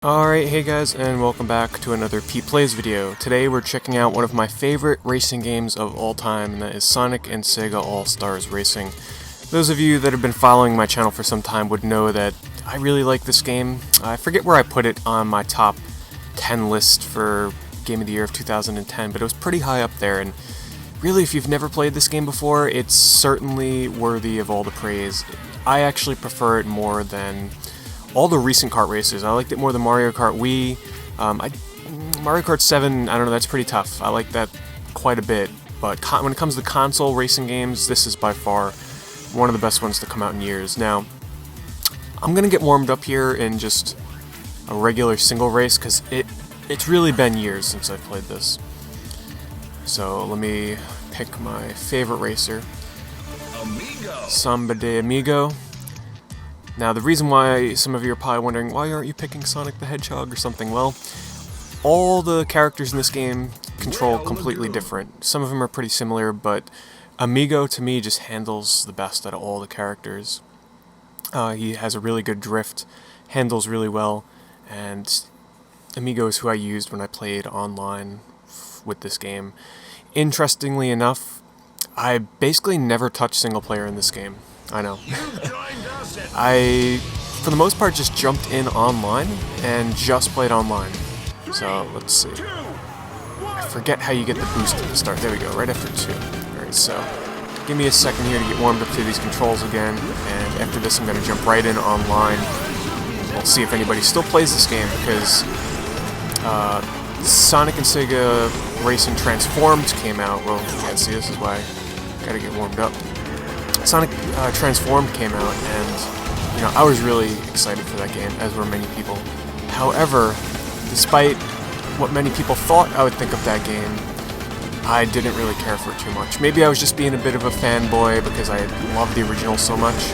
Alright, hey guys, and welcome back to another Pete Plays video. Today we're checking out one of my favorite racing games of all time, and that is Sonic and Sega All-Stars Racing. Those of you that have been following my channel for some time would know that I really like this game. I forget where I put it on my top 10 list for Game of the Year of 2010, but it was pretty high up there, and really, if you've never played this game before, it's certainly worthy of all the praise. I actually prefer it more than all the recent kart races. I liked it more than Mario Kart Wii. Mario Kart 7, I don't know, that's pretty tough. I like that quite a bit. But when it comes to console racing games, this is by far one of the best ones to come out in years. Now, I'm going to get warmed up here in just a regular single race, because it's really been years since I've played this. So let me pick my favorite racer. Samba de Amigo. Now, the reason why some of you are probably wondering, why aren't you picking Sonic the Hedgehog or something? Well, all the characters in this game control completely different. Some of them are pretty similar, but Amigo, to me, just handles the best out of all the characters. He has a really good drift, handles really well, and Amigo is who I used when I played online with this game. Interestingly enough, I basically never touched single player in this game. I know. I, for the most part, just jumped in online and just played online. So, let's see. I forget how you get the boost at the start. There we go, right after 2. Alright, so give me a second here to get warmed up to these controls again, and after this I'm going to jump right in online. We'll see if anybody still plays this game, because Sonic and Sega Racing Transformed came out. Well, you can't see, this is why I gotta get warmed up. Sonic Transformed came out, and you know, I was really excited for that game, as were many people. However, despite what many people thought I would think of that game, I didn't really care for it too much. Maybe I was just being a bit of a fanboy because I love the original so much.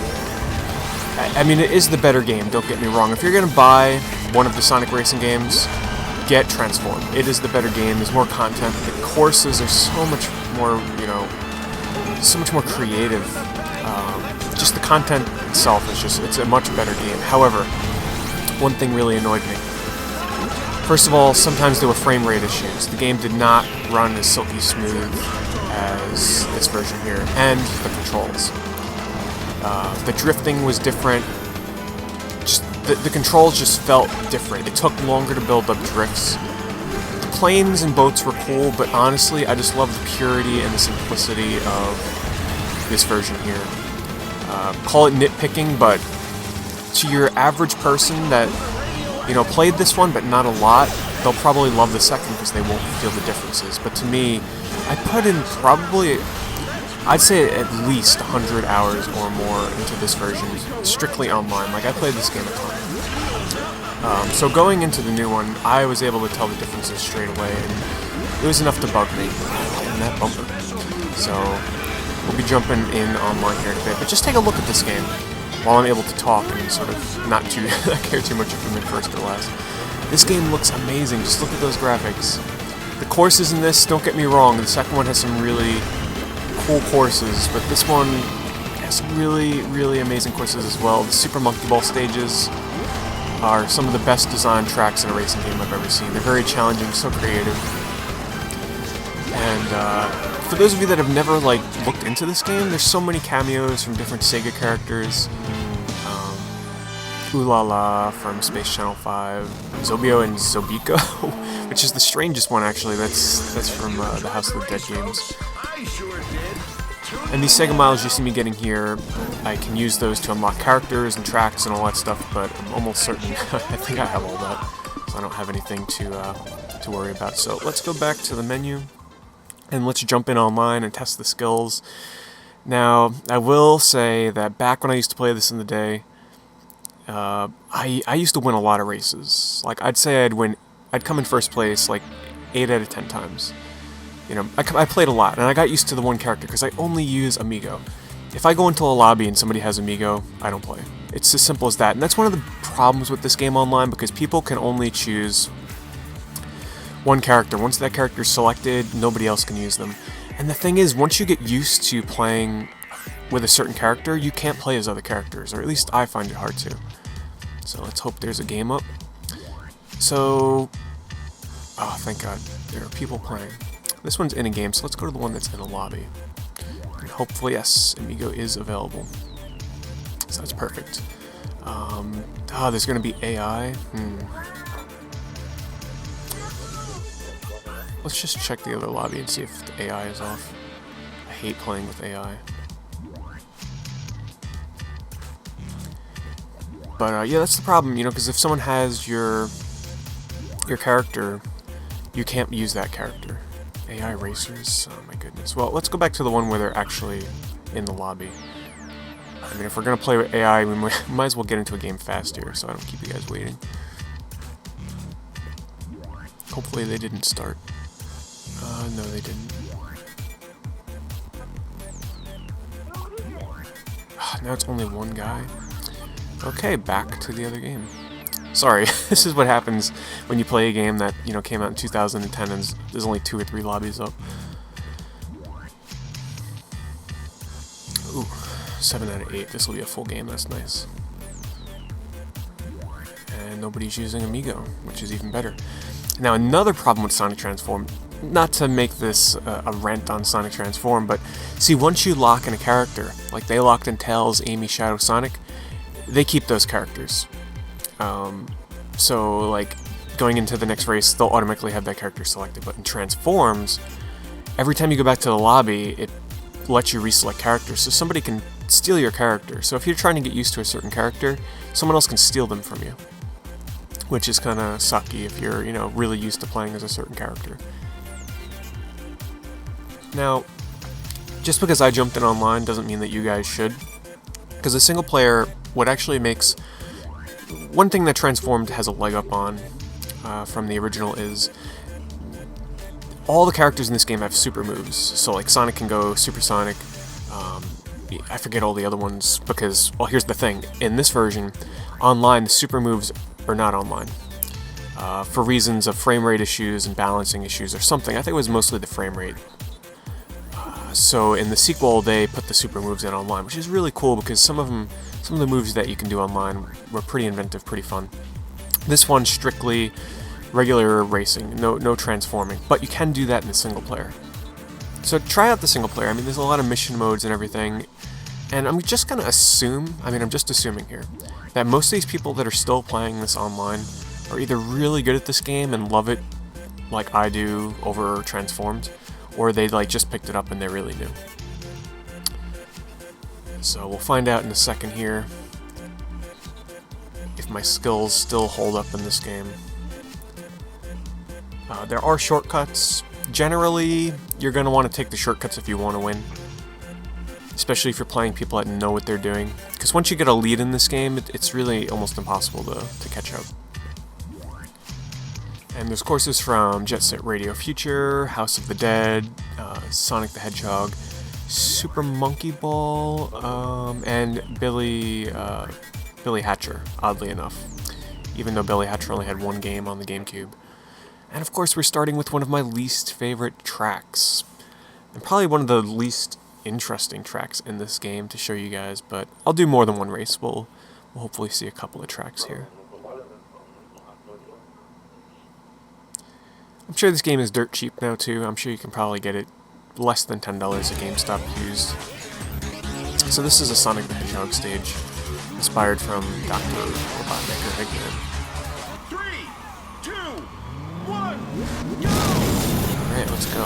I mean, it is the better game, don't get me wrong. If you're gonna buy one of the Sonic racing games, get Transformed. It is the better game, there's more content, the courses are so much more, you know, so much more creative. Just the content itself is it's a much better game. However, one thing really annoyed me. First of all, sometimes there were frame rate issues. The game did not run as silky smooth as this version here, and the controls. The drifting was different. Just the controls just felt different. It took longer to build up drifts. The planes and boats were cool, but honestly, I just love the purity and the simplicity of this version here. Call it nitpicking, but to your average person that, you know, played this one but not a lot, they'll probably love the second because they won't feel the differences. But to me, I put in probably, I'd say at least 100 hours or more into this version, strictly online. Like, I played this game a ton. So going into the new one, I was able to tell the differences straight away, and it was enough to bug me. And that bumper. So we'll be jumping in online here in a bit, but just take a look at this game while I'm able to talk and sort of not too care too much if I'm in first or last. This game looks amazing. Just look at those graphics. The courses in this, don't get me wrong, the second one has some really cool courses, but this one has some really, really amazing courses as well. The Super Monkey Ball stages are some of the best designed tracks in a racing game I've ever seen. They're very challenging, so creative. And for those of you that have never looked into this game, there's so many cameos from different Sega characters. Ooh La La from Space Channel 5, Zobio and Zobiko, which is the strangest one actually. That's from the House of the Dead games. And these Sega Miles you see me getting here, I can use those to unlock characters and tracks and all that stuff, but I'm almost certain I think I have all that, so I don't have anything to worry about. So let's go back to the menu, and let's jump in online and test the skills. Now, I will say that back when I used to play this in the day, I used to win a lot of races. Like, I'd say I'd come in first place like 8 out of 10 times. You know, I played a lot, and I got used to the one character because I only use Amigo. If I go into a lobby and somebody has Amigo, I don't play. It's as simple as that, and that's one of the problems with this game online, because people can only choose one character. Once that character is selected, nobody else can use them. And the thing is, once you get used to playing with a certain character, you can't play as other characters, or at least I find it hard to. So let's hope there's a game up. So, oh, thank God, there are people playing. This one's in a game, so let's go to the one that's in a lobby. And hopefully, yes, Amigo is available. So that's perfect. There's gonna be AI. Let's just check the other lobby and see if the AI is off. I hate playing with AI. But yeah, that's the problem, you know, because if someone has your character, you can't use that character. AI racers, oh my goodness. Well, let's go back to the one where they're actually in the lobby. I mean, if we're gonna play with AI, we might as well get into a game fast here, so I don't keep you guys waiting. Hopefully they didn't start. No, they didn't. Now it's only one guy. Okay, back to the other game. Sorry, this is what happens when you play a game that, you know, came out in 2010 and there's only 2 or 3 lobbies up. Ooh, 7 out of 8. This will be a full game, that's nice. And nobody's using Amigo, which is even better. Now, another problem with Sonic Transform, not to make this a rant on Sonic Transform, but see, once you lock in a character, like they locked in Tails, Amy, Shadow, Sonic, they keep those characters. So, like, going into the next race, they'll automatically have that character selected. But in Transforms, every time you go back to the lobby, it lets you reselect characters, so somebody can steal your character. So if you're trying to get used to a certain character, someone else can steal them from you, which is kind of sucky if you're, you know, really used to playing as a certain character. Now, just because I jumped in online doesn't mean that you guys should, because a single player, what actually makes one thing that Transformed has a leg up on from the original is all the characters in this game have super moves. So like Sonic can go supersonic. I forget all the other ones because, well, here's the thing. In this version, online, the super moves are not online. For reasons of frame rate issues and balancing issues or something. I think it was mostly the frame rate. So in the sequel, they put the super moves in online, which is really cool because some of the moves that you can do online were pretty inventive, pretty fun. This one's strictly regular racing, no transforming, but you can do that in the single player. So try out the single player. I mean, there's a lot of mission modes and everything, and I'm just gonna assume, I'm just assuming here, that most of these people that are still playing this online are either really good at this game and love it like I do over Transformed, or they like just picked it up and they're really new. So we'll find out in a second here if my skills still hold up in this game. There are shortcuts. Generally, you're going to want to take the shortcuts if you want to win, especially if you're playing people that know what they're doing, because once you get a lead in this game, it's really almost impossible to catch up. And there's courses from Jet Set Radio Future, House of the Dead, Sonic the Hedgehog, Super Monkey Ball, and Billy Hatcher, oddly enough, even though Billy Hatcher only had one game on the GameCube. And of course we're starting with one of my least favorite tracks, and probably one of the least interesting tracks in this game to show you guys, but I'll do more than one race. We'll hopefully see a couple of tracks here. I'm sure this game is dirt cheap now too. I'm sure you can probably get it less than $10 at GameStop used. So this is a Sonic the Hedgehog stage, inspired from Dr. Robotnik or Eggman. 3, 2, 1, go! Alright, let's go.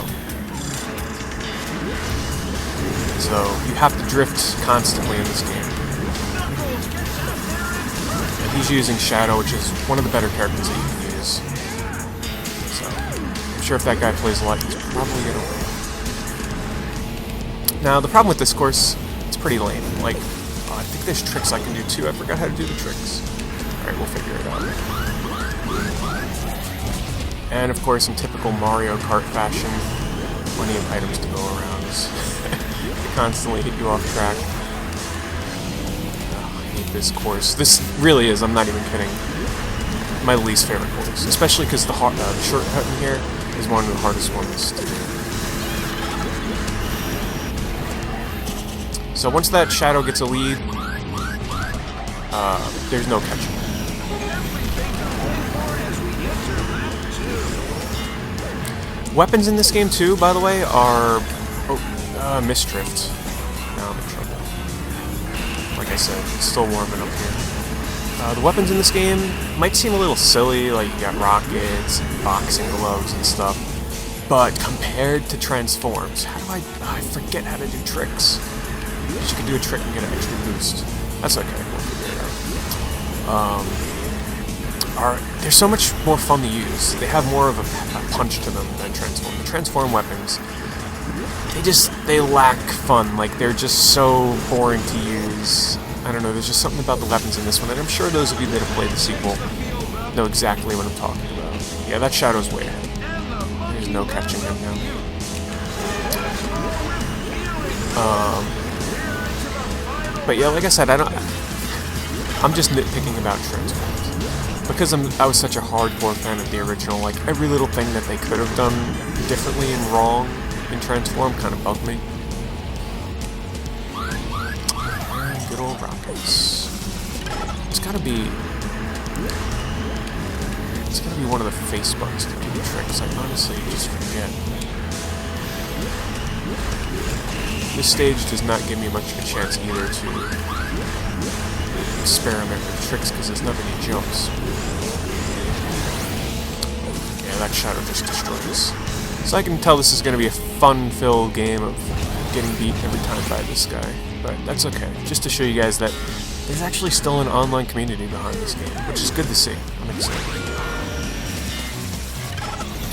So, you have to drift constantly in this game. And he's using Shadow, which is one of the better characters that you can use. So, I'm sure if that guy plays a lot, he's probably gonna win. Now, the problem with this course, it's pretty lame. Like, I think there's tricks I can do too. I forgot how to do the tricks. Alright, we'll figure it out. And of course, in typical Mario Kart fashion, plenty of items to go around. They constantly hit you off track. Oh, I hate this course. This really is, I'm not even kidding, my least favorite course. Especially because the shortcut in here is one of the hardest ones to do. So once that Shadow gets a lead, there's no catching. Weapons in this game too, by the way, are misdrift. Now I'm in trouble. Like I said, it's still warming up here. The weapons in this game might seem a little silly, like you got rockets, and boxing gloves and stuff, but compared to transforms, how do I forget how to do tricks. Because you can do a trick and get an extra boost. That's okay, we'll figure it out. They're so much more fun to use. They have more of a punch to them than transform. The transform weapons, they lack fun. Like, they're just so boring to use. I don't know, there's just something about the weapons in this one, and I'm sure those of you that have played the sequel know exactly what I'm talking about. Yeah, that Shadow's way ahead. There's no catching him now. But yeah, like I said, I'm just nitpicking about transforms. Because I was such a hardcore fan of the original, like, every little thing that they could have done differently and wrong in Transform kind of bugged me. Good old rockets. It's gotta be one of the face buttons to do the tricks. I honestly just forget. This stage does not give me much of a chance either to experiment with tricks because there's never any jumps. Yeah, that Shadow just destroyed us. So I can tell this is going to be a fun-filled game of getting beat every time by this guy. But that's okay. Just to show you guys that there's actually still an online community behind this game, which is good to see. I'm excited.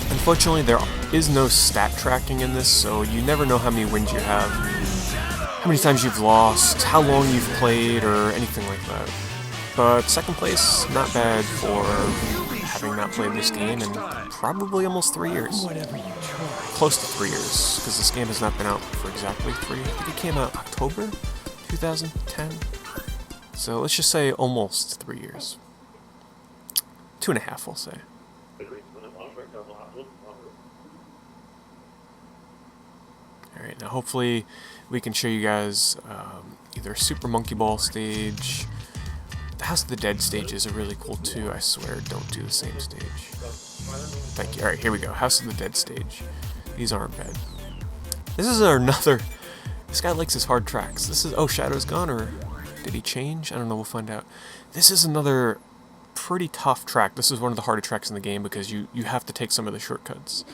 Unfortunately, there is no stat tracking in this, so you never know how many wins you have, how many times you've lost, how long you've played, or anything like that. But second place, not bad for having not played this game in probably almost 3 years. Close to 3 years, because this game has not been out for exactly 3 years. I think it came out October 2010. So let's just say almost 3 years. 2.5, we'll say. Alright, now hopefully we can show you guys either a Super Monkey Ball stage. The House of the Dead stages are really cool too, I swear, don't do the same stage. Thank you. Alright, here we go. House of the Dead stage. These aren't bad. This is another... This guy likes his hard tracks. This is... Oh, Shadow's gone, or did he change? I don't know, we'll find out. This is another pretty tough track. This is one of the harder tracks in the game because you have to take some of the shortcuts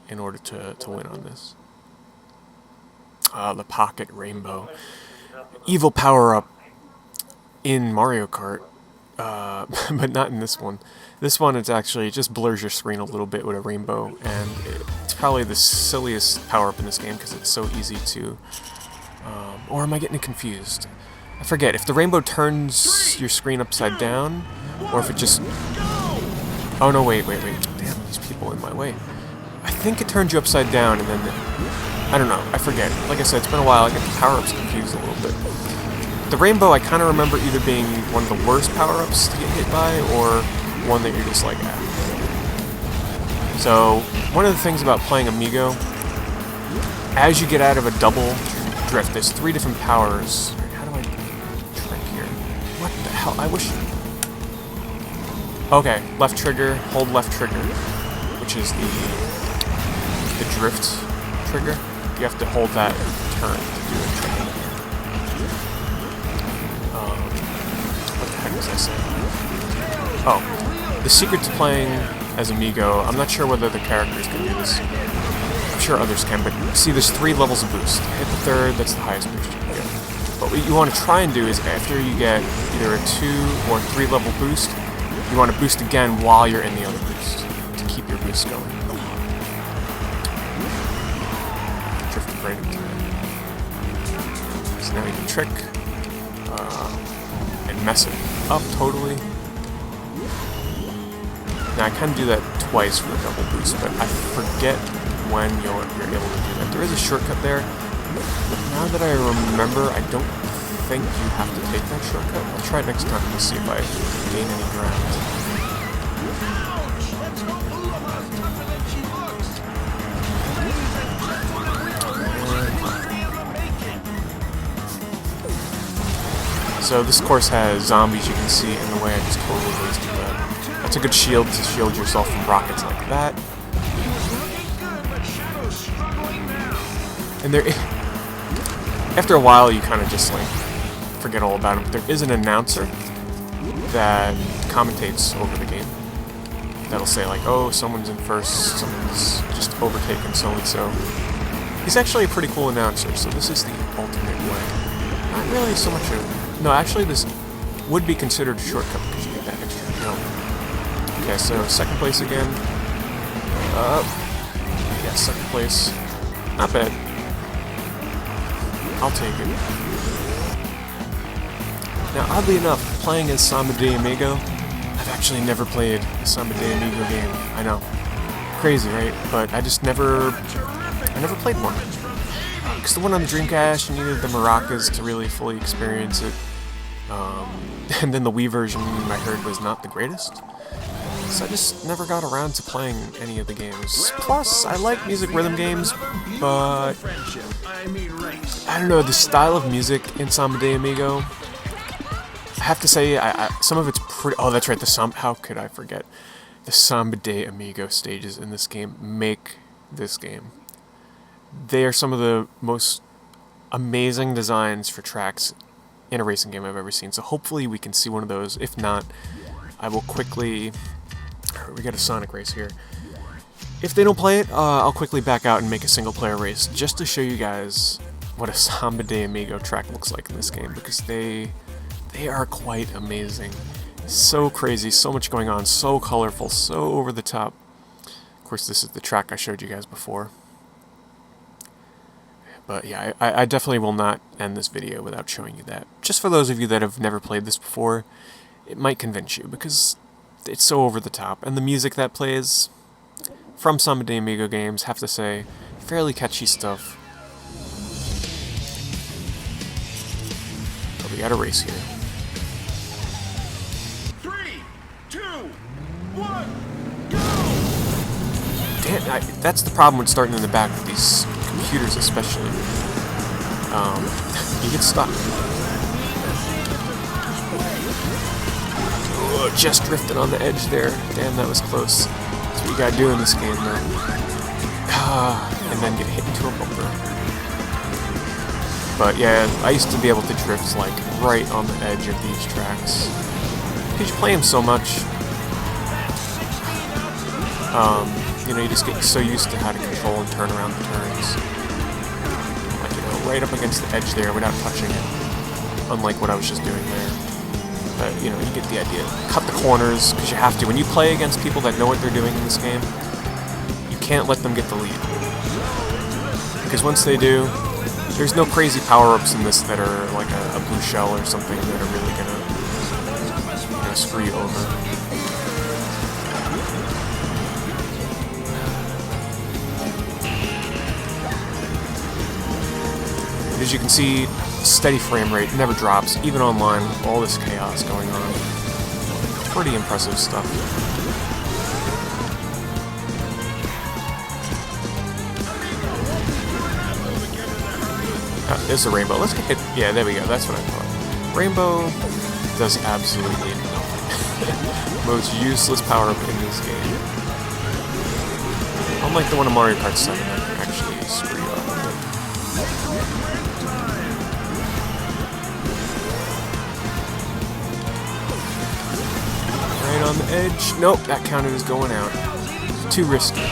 in order to win on this. The Pocket Rainbow. Evil power-up in Mario Kart, but not in this one. This one, it just blurs your screen a little bit with a rainbow, and it's probably the silliest power-up in this game because it's so easy to... or am I getting confused? I forget, if the rainbow turns your screen upside down, or if it just... Oh no, wait. Damn, these people in my way. I think it turns you upside down, and then... I don't know, I forget. Like I said, it's been a while, I get the power-ups confused a little bit. The rainbow, I kind of remember either being one of the worst power-ups to get hit by, or one that you're just like, ah. So, one of the things about playing Amigo, as you get out of a double drift, there's 3 different powers. How do I trick here? What the hell? I wish... Okay, left trigger, hold left trigger, which is the drift trigger. You have to hold that turn to do a trick. What the heck was I saying? Oh, the secret to playing as Amigo, I'm not sure whether the characters can do this. I'm sure others can, but see, there's 3 levels of boost. Hit the 3rd, that's the highest boost you can get. But what you want to try and do is, after you get either a 2 or 3 level boost, you want to boost again while you're in the other boost, to keep your boost going. Drifted right into it. So now you can trick, and mess it up totally. Now I kind of do that twice for a double boost, but I forget when you're able to do that. There is a shortcut there, but now that I remember, I don't think you have to take that shortcut. I'll try it next time to see if I gain any ground. So this course has zombies you can see in the way. I just totally wasted that. That's a good shield to shield yourself from rockets like that. And there, after a while, you kind of just like forget all about him. But there is an announcer that commentates over the game. That'll say like, oh, someone's in first, someone's just overtaken so-and-so. He's actually a pretty cool announcer, so this is the ultimate way. Not really so much a... No, actually this would be considered a shortcut because you get that extra jump. Okay, so second place again. Yeah, second place. Not bad. I'll take it. Now, oddly enough, playing as Samba de Amigo, I've actually never played a Samba de Amigo game. I know. Crazy, right? But I just never played one. Because the one on the Dreamcast, you needed the maracas to really fully experience it. And then the Wii version, I heard, was not the greatest. So I just never got around to playing any of the games. Plus, I like music rhythm games, but I don't know, the style of music in Samba de Amigo, I have to say, some of it's pretty... Oh, that's right, how could I forget? The Samba de Amigo stages in this game make this game. They are some of the most amazing designs for tracks in a racing game I've ever seen. So hopefully we can see one of those. If not, I will quickly... We got a Sonic race here. If they don't play it, I'll quickly back out and make a single-player race just to show you guys what a Samba de Amigo track looks like in this game, because they are quite amazing. So crazy, so much going on, so colorful, so over the top. Of course, this is the track I showed you guys before. But yeah, I definitely will not end this video without showing you that. Just for those of you that have never played this before, it might convince you, because it's so over the top. And the music that plays from Samba de Amigo games, have to say, fairly catchy stuff. But we got a race here. 3, 2, 1, go! Damn, that's the problem with starting in the back with these computers, especially. You get stuck. Oh, just drifted on the edge there. Damn, that was close. That's what you gotta do in this game, man. And then get hit into a bumper. But yeah, I used to be able to drift like right on the edge of these tracks. Because you play them so much. You know, you just get so used to how to control and turn around the turns. Like, you know, right up against the edge there without touching it. Unlike what I was just doing there. But, you know, you get the idea. Cut the corners, because you have to. When you play against people that know what they're doing in this game, you can't let them get the lead. Because once they do, there's no crazy power-ups in this that are like a blue shell or something that are really gonna, you know, screw you over. As you can see, steady frame rate, never drops, even online, with all this chaos going on. Pretty impressive stuff. There's the rainbow. Let's get hit. Yeah, there we go. That's what I thought. Rainbow does absolutely nothing. Most useless power-up in this game. Unlike the one in Mario Kart 7, that can actually screw you up. Right on the edge. Nope, that counted as going out. Too risky.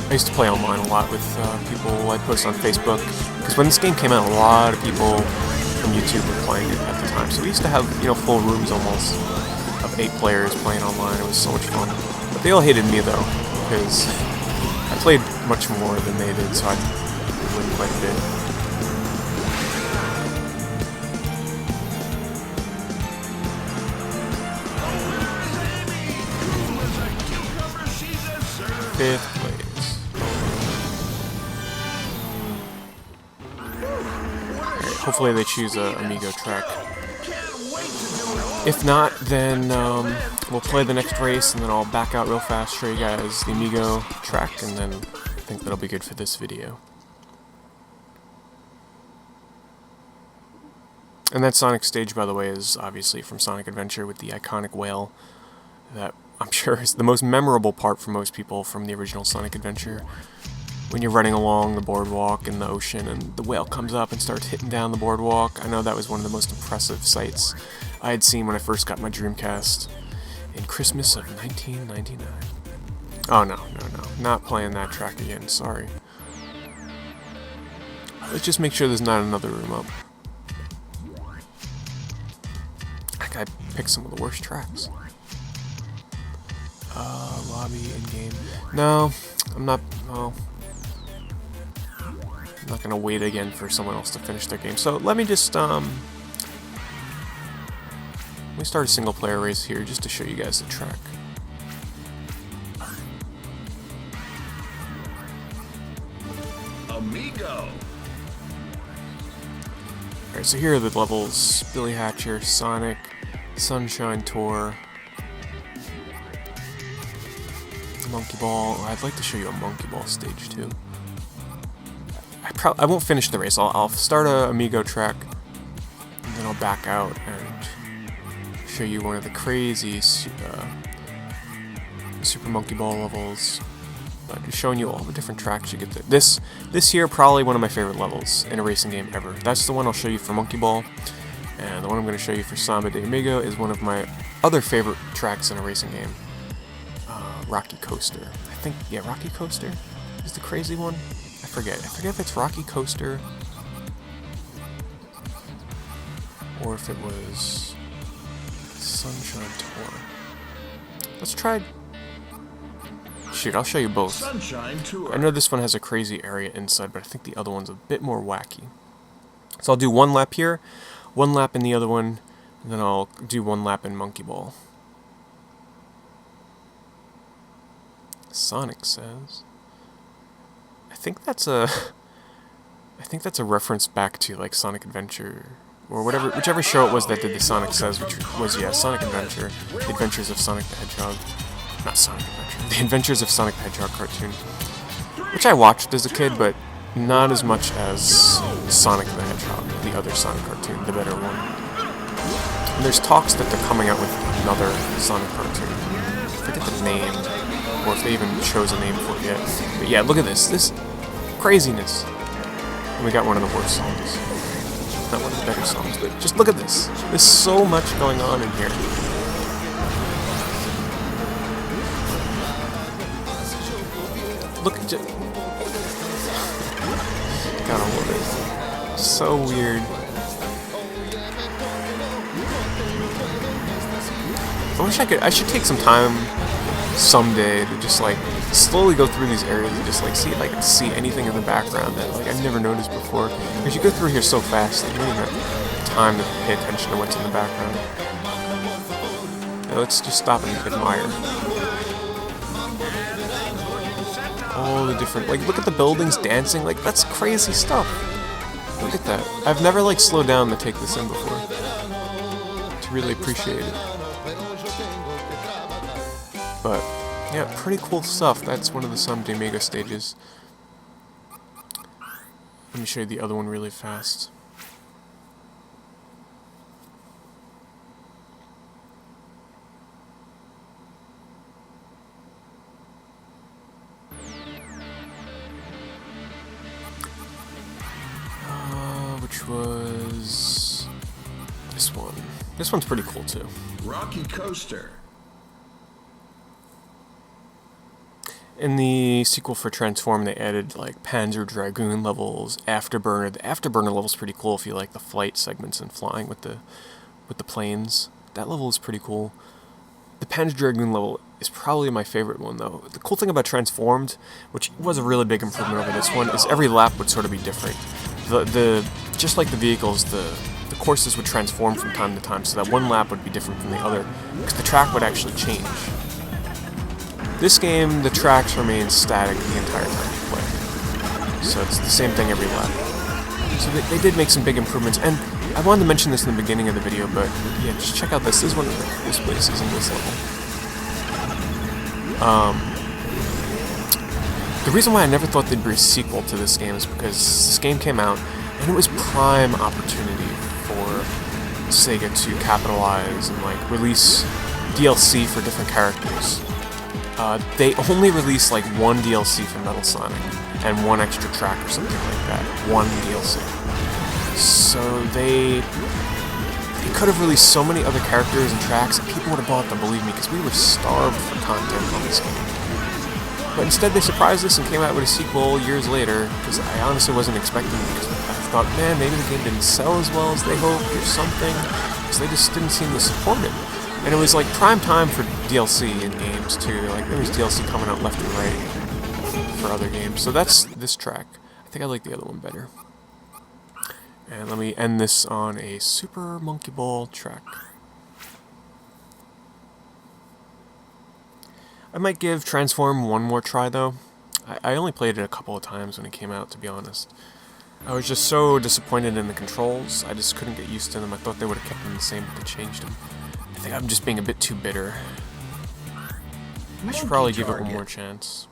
I used to play online a lot with people I post on Facebook, because when this game came out, a lot of people from YouTube were playing it at the time. So we used to have, you know, full rooms almost of 8 players playing online. It was so much fun. But they all hated me though, because I played much more than they did, so I win quite a bit. Fifth place. Hopefully they choose a Amigo track. If not, then we'll play the next race, and then I'll back out real fast, show you guys the Amigo track, and then I think that'll be good for this video. And that Sonic stage, by the way, is obviously from Sonic Adventure with the iconic whale that I'm sure is the most memorable part for most people from the original Sonic Adventure. When you're running along the boardwalk in the ocean and the whale comes up and starts hitting down the boardwalk. I know that was one of the most impressive sights I had seen when I first got my Dreamcast in Christmas of 1999. Oh no, not playing that track again, sorry. Let's just make sure there's not another room up. That guy picked some of the worst tracks. Lobby in-game. No, I'm not, well, I'm not gonna wait again for someone else to finish their game. So let me just, let me start a single player race here just to show you guys the track. Amigo. Alright, so here are the levels. Billy Hatcher, Sonic, Sunshine Tour, Monkey Ball. I'd like to show you a Monkey Ball stage too. I won't finish the race. I'll start a Amigo track, and then I'll back out and show you one of the crazy Super Monkey Ball levels. But just showing you all the different tracks you get there. This here probably one of my favorite levels in a racing game ever. That's the one I'll show you for Monkey Ball, and the one I'm going to show you for Samba de Amigo is one of my other favorite tracks in a racing game. Rocky Coaster. I think, yeah, Rocky Coaster is the crazy one. I forget if it's Rocky Coaster or if it was Sunshine Tour. Let's try. Shoot, I'll show you both. Sunshine Tour. I know this one has a crazy area inside, but I think the other one's a bit more wacky. So I'll do one lap here, one lap in the other one, and then I'll do one lap in Monkey Ball. Sonic says. I think that's a reference back to like Sonic Adventure or whichever show it was that did the Sonic Says, which was Sonic Adventure, The Adventures of Sonic the Hedgehog. Not Sonic Adventure, The Adventures of Sonic the Hedgehog cartoon, which I watched as a kid, but not as much as Sonic the Hedgehog, the other Sonic cartoon, the better one. And there's talks that they're coming out with another Sonic cartoon. I forget the name, or if they even chose a name for it yet. But yeah, look at this craziness. And we got one of the worst songs. Not one of the better songs, but just look at this. There's so much going on in here. Look at it. Gotta love it. So weird. I wish I should take some time someday to just like slowly go through these areas and just like see if I can see anything in the background that like I've never noticed before. Because you go through here so fast that you don't even have time to pay attention to what's in the background. Now let's just stop and admire. All the different, like, look at the buildings dancing, like, that's crazy stuff. Look at that. I've never, like, slowed down to take this in before. To really appreciate it. But, yeah, pretty cool stuff. That's one of the Samba de Amigo stages. Let me show you the other one really fast. Which was this one. This one's pretty cool too. Rocky Coaster. In the sequel for Transform, they added like Panzer Dragoon levels, Afterburner. The Afterburner level's pretty cool if you like the flight segments and flying with the planes. That level is pretty cool. The Panzer Dragoon level is probably my favorite one though. The cool thing about Transformed, which was a really big improvement over this one, is every lap would sort of be different. Just like the vehicles, the courses would transform from time to time, so that one lap would be different from the other, because the track would actually change. This game, the tracks remain static the entire time you play. So it's the same thing every lap. So they did make some big improvements, and I wanted to mention this in the beginning of the video, but yeah, just check out this. This is one of the coolest places in this level. The reason why I never thought there'd be a sequel to this game is because this game came out, and it was prime opportunity for Sega to capitalize and like release DLC for different characters. They only released like one DLC for Metal Sonic and one extra track or something like that. One DLC. So they could have released so many other characters and tracks, and people would have bought them, believe me, because we were starved for content on this game. But instead they surprised us and came out with a sequel years later, because I honestly wasn't expecting it, because I thought, man, maybe the game didn't sell as well as they hoped or something, because they just didn't seem to support it. And it was like prime time for DLC in games too, like there was DLC coming out left and right for other games. So that's this track. I think I like the other one better. And let me end this on a Super Monkey Ball track. I might give Transform one more try though. I only played it a couple of times when it came out, to be honest. I was just so disappointed in the controls, I just couldn't get used to them. I thought they would have kept them the same, but they changed them. I think I'm just being a bit too bitter. I should probably give it one more chance.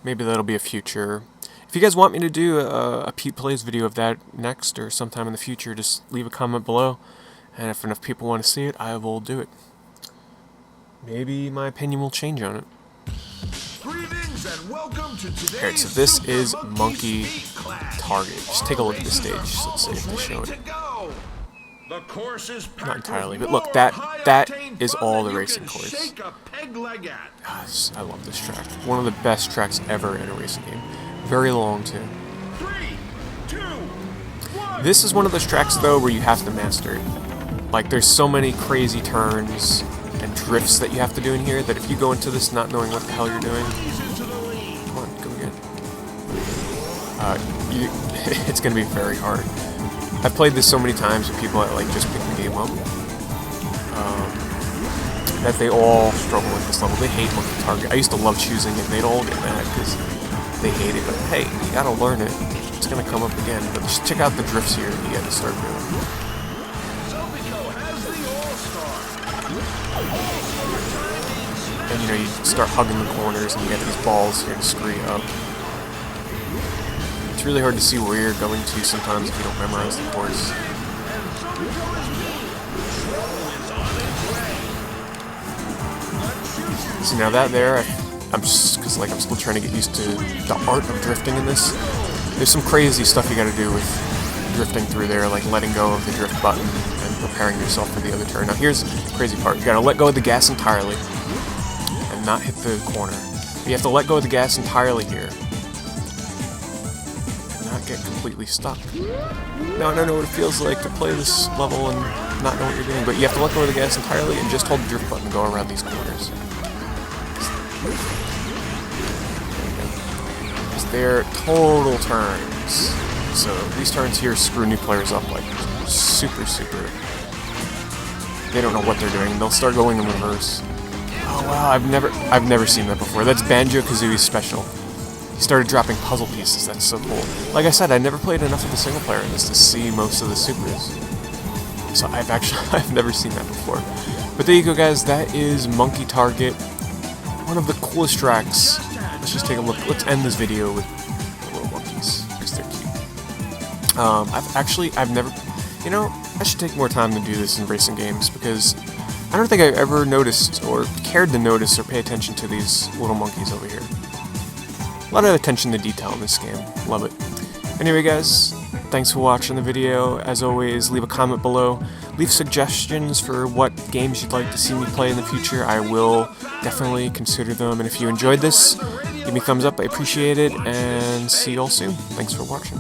Maybe that'll be a future. If you guys want me to do a Pete Plays video of that next or sometime in the future, just leave a comment below. And if enough people want to see it, I will do it. Maybe my opinion will change on it. And welcome to today's Alright, so this is Monkey Target. Just take a look at the stage. Let's see if they show it. Not entirely, but look, that is all the racing course. Gosh, I love this track. One of the best tracks ever in a racing game. Very long too. This is one of those tracks though where you have to master it. Like there's so many crazy turns and drifts that you have to do in here that if you go into this not knowing what the hell you're doing, come on, go again. It's gonna be very hard. I've played this so many times with people that like just pick the game up, that they all struggle with this level. They hate Monkey Target. I used to love choosing it. They'd all get mad because they hate it. But hey, you gotta learn it. It's gonna come up again. But just check out the drifts here. You gotta start doing. And you know, you start hugging the corners and you get these balls here to screw you up. It's really hard to see where you're going to sometimes if you don't memorize the course. See, now that there, I'm just, because like I'm still trying to get used to the art of drifting in this. There's some crazy stuff you gotta do with drifting through there, like letting go of the drift button and preparing yourself for the other turn. Now here's the crazy part. You gotta let go of the gas entirely and not hit the corner. You have to let go of the gas entirely here and not get completely stuck. Now I don't know what it feels like to play this level and not know what you're doing, but you have to let go of the gas entirely and just hold the drift button and go around these corners. They're total turns. So these turns here screw new players up like super. They don't know what they're doing. They'll start going in reverse. Oh wow, I've never seen that before. That's Banjo-Kazooie's special. He started dropping puzzle pieces. That's so cool. Like I said, I never played enough of the single player in this to see most of the supers. So I've never seen that before. But there you go, guys. That is Monkey Target. One of the coolest tracks. Let's just take a look. Let's end this video with the little monkeys, because they're cute. I've never, you know, I should take more time to do this in racing games, because I don't think I've ever noticed, or cared to notice, or pay attention to these little monkeys over here. A lot of attention to detail in this game. Love it. Anyway, guys, thanks for watching the video. As always, leave a comment below. Leave suggestions for what games you'd like to see me play in the future. I will definitely consider them. And if you enjoyed this, give me a thumbs up. I appreciate it. And see you all soon. Thanks for watching.